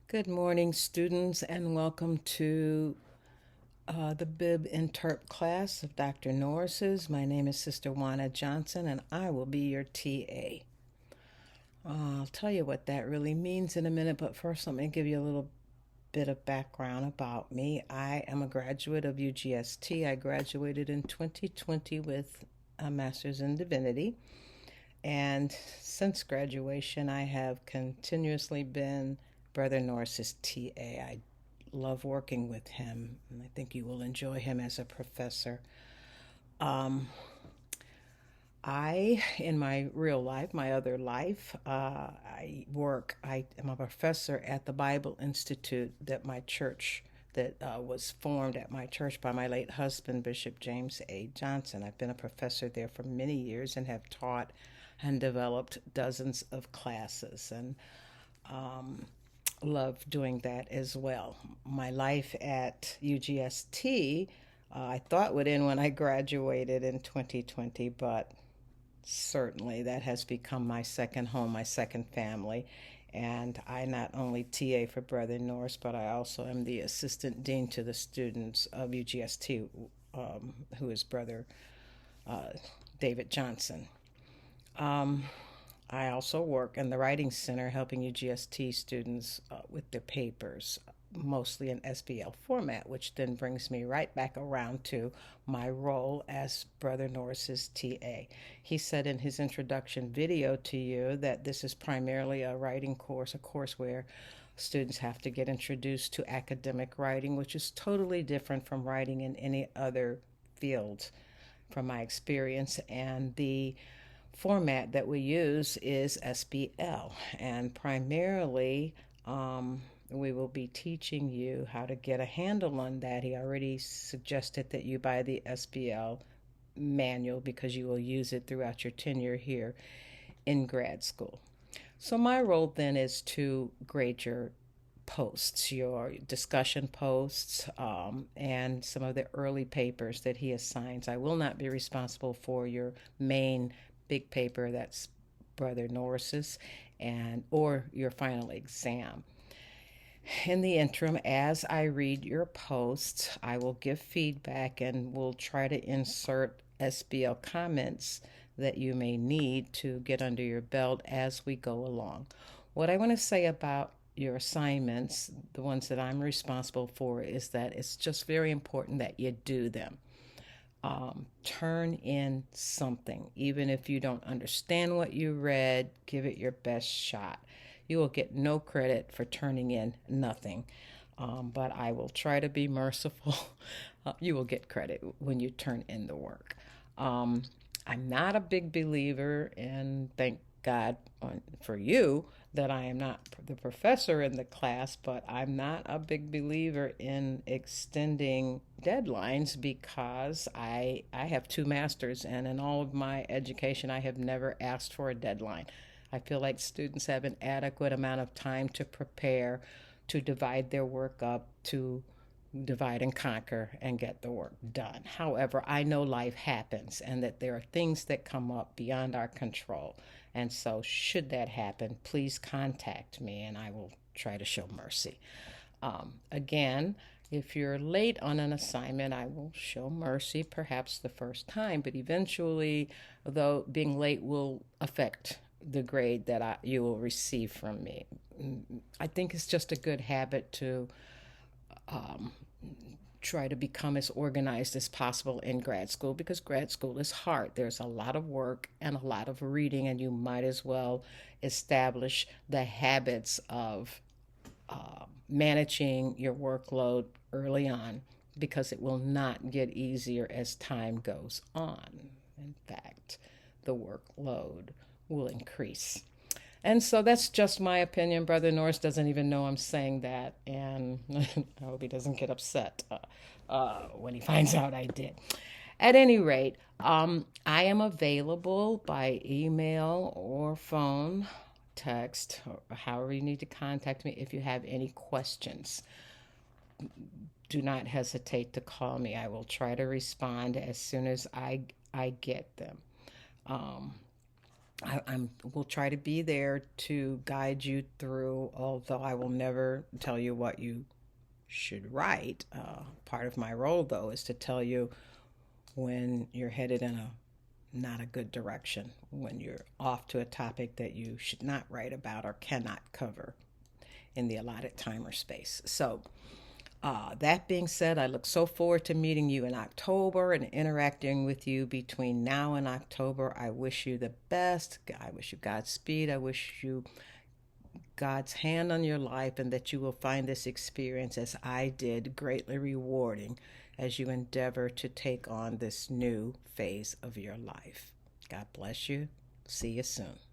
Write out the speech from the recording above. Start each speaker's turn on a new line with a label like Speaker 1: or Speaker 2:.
Speaker 1: Good morning, students, and welcome to the Bib Interp class of Dr. Norris's. My name is Sister Juana Johnson, and I will be your TA. I'll tell you what that really means in a minute, but first, let me give you a little bit of background about me. I am a graduate of UGST. I graduated in 2020 with a master's in divinity, and since graduation, I have continuously been Brother Norris's TA. I love working with him, and I think you will enjoy him as a professor. Um, in my real life, my other life, I am a professor at the Bible Institute that was formed at my church by my late husband, Bishop James A. Johnson. I've been a professor there for many years and have taught and developed dozens of classes. And um, love doing that as well. My life at UGST, I thought would end when I graduated in 2020, but certainly that has become my second home, my second family. And I not only TA for Brother Norris, but I also am the assistant dean to the students of UGST, who is Brother uh, David Johnson. Um, I also work in the Writing Center helping UGST students with their papers, mostly in SBL format, which then brings me right back around to my role as Brother Norris's TA. He said in his introduction video to you that this is primarily a writing course, a course where students have to get introduced to academic writing, which is totally different from writing in any other field from my experience. And the format that we use is SBL, and primarily we will be teaching you how to get a handle on that. He already suggested that you buy the SBL manual because you will use it throughout your tenure here in grad school. So, my role then is to grade your posts, your discussion posts, and some of the early papers that he assigns. I will not be responsible for your main big paper that's Brother Norris's and or your final exam. In the interim, as I read your posts, I will give feedback and will try to insert SBL comments that you may need to get under your belt as we go along. What I want to say about your assignments, the ones that I'm responsible for, is that it's just very important that you do them. Turn in something. Even if you don't understand what you read, give it your best shot. You will get no credit for turning in nothing. But I will try to be merciful. You will get credit when you turn in the work. Um, I'm not a big believer, and thank God for you that I am not the professor in the class, but I'm not a big believer in extending deadlines because I have two masters, and in all of my education, I have never asked for a deadline. I feel like students have an adequate amount of time to prepare, to divide their work up, to divide and conquer and get the work done. However, I know life happens and that there are things that come up beyond our control. And so, should that happen, please contact me and I will try to show mercy. Again, if you're late on an assignment, I will show mercy perhaps the first time, but eventually, though, being late will affect the grade that you will receive from me. I think it's just a good habit to um, try to become as organized as possible in grad school because grad school is hard. There's a lot of work and a lot of reading, and you might as well establish the habits of managing your workload early on because it will not get easier as time goes on. In fact, the workload will increase. And so that's just my opinion. Brother Norris doesn't even know I'm saying that, and I hope he doesn't get upset when he finds out I did. At any rate, I am available by email or phone, text, or however you need to contact me if you have any questions. Do not hesitate to call me. I will try to respond as soon as I get them. Um, I will try to be there to guide you through, although I will never tell you what you should write. Part of my role, though, is to tell you when you're headed in a not a good direction, when you're off to a topic that you should not write about or cannot cover in the allotted time or space. So, that being said, I look so forward to meeting you in October and interacting with you between now and October. I wish you the best. I wish you Godspeed. I wish you God's hand on your life, and that you will find this experience, as I did, greatly rewarding as you endeavor to take on this new phase of your life. God bless you. See you soon.